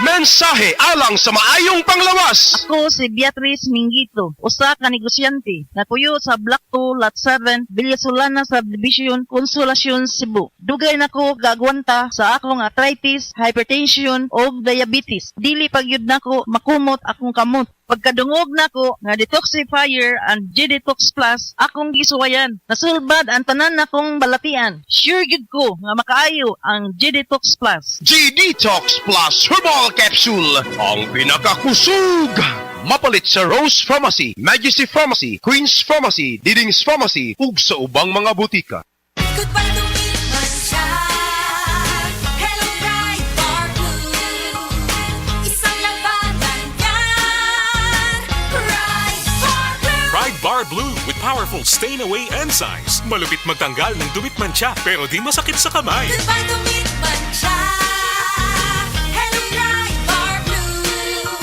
Mensahe alang sa maayong panglawas. Ako si Beatrice Mingito, usa ka negosyante, nakuyo sa Block 2, Lot 7, Villasolana Subdivision, Consolacion, Cebu. Dugay nako gagwanta sa akong arthritis, hypertension o diabetes. Dili pagyud nako makumot akong kamot. Pagkadungog nako nga detoxifier and G-Detox Plus akong gisuwayan. Nasulbad ang tanan nakong balatian. Sure gid ko nga makaayo ang G-Detox Plus. G-Detox Plus Herbal Capsule, ang pinakakusog. Mapalit sa Rose Pharmacy, Majesty Pharmacy, Queen's Pharmacy, Diding's Pharmacy, ug sa ubang mga butika. Goodbye to me, Mancha. Hello, Pride Bar Blue. Isang labanan yan. Pride Bar Blue. Pride Bar Blue with powerful stain-away enzymes. Malupit magtanggal ng dumit mancha pero di masakit sa kamay. Goodbye to me, Mancha. Hello, Pride Bar Blue.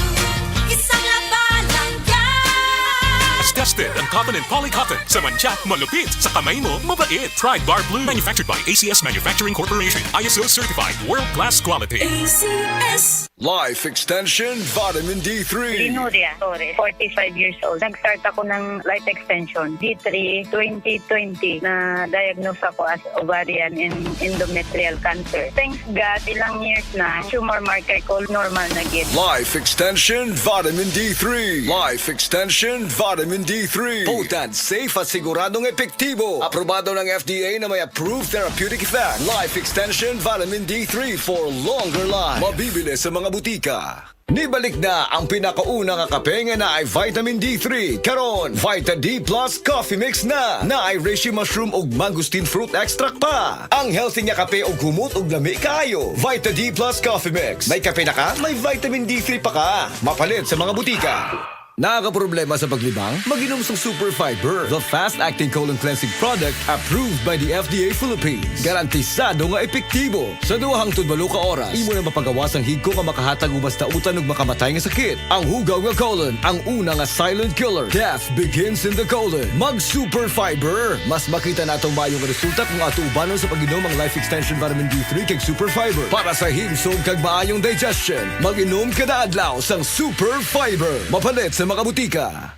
Isang labanan yan. As tested ang cotton and polycotton. Sa mancha, malupit. Sa kamay mo, mabait. Pride Bar Blue, manufactured by ACS Manufacturing Corporation. ISO certified, world-class quality. ACS. Life Extension Vitamin D3. Linuria Torres, 45 years old. Nag-start ako ng life extension, D3, 2020, na diagnose ako as ovarian and endometrial cancer. Thanks God, ilang years na, tumor marker ko normal na gid. Life Extension Vitamin D3. Life Extension Vitamin D3. Potent, safe at siguradong epektibo. Aprobado ng FDA na may approved therapeutic effect. Life Extension Vitamin D3 for longer life. Mabibili sa mga butika. Nibalik na ang pinakauna nga kape nga na ay Vitamin D3. Karon, Vita D Plus Coffee Mix na ay reishi mushroom ug mangosteen fruit extract pa. Ang healthy nga kape ug humot ug lami kaayo. Vita D Plus Coffee Mix. May kape na ka, may Vitamin D3 pa ka. Mapalit sa mga butika. Nakakaproblema sa paglibang? Mag-inom sa Super Fiber, the fast-acting colon cleansing product approved by the FDA Philippines. Garantisado nga epektibo. Sa 2 ka oras, imo na mapagawas ang higko nga makahatag og basta utan ug makamatay nga sakit. Ang hugaw nga colon, ang una nga silent killer. Death begins in the colon. Mag-Super Fiber. Mas makita natong mayong resulta kung ato ubanon sa pag-inom ang Life Extension Vitamin D3 kag Super Fiber. Para sa himsog kag maayong digestion, mag-inom kada adlaw sang Super Fiber. Mapalit sa mga butika.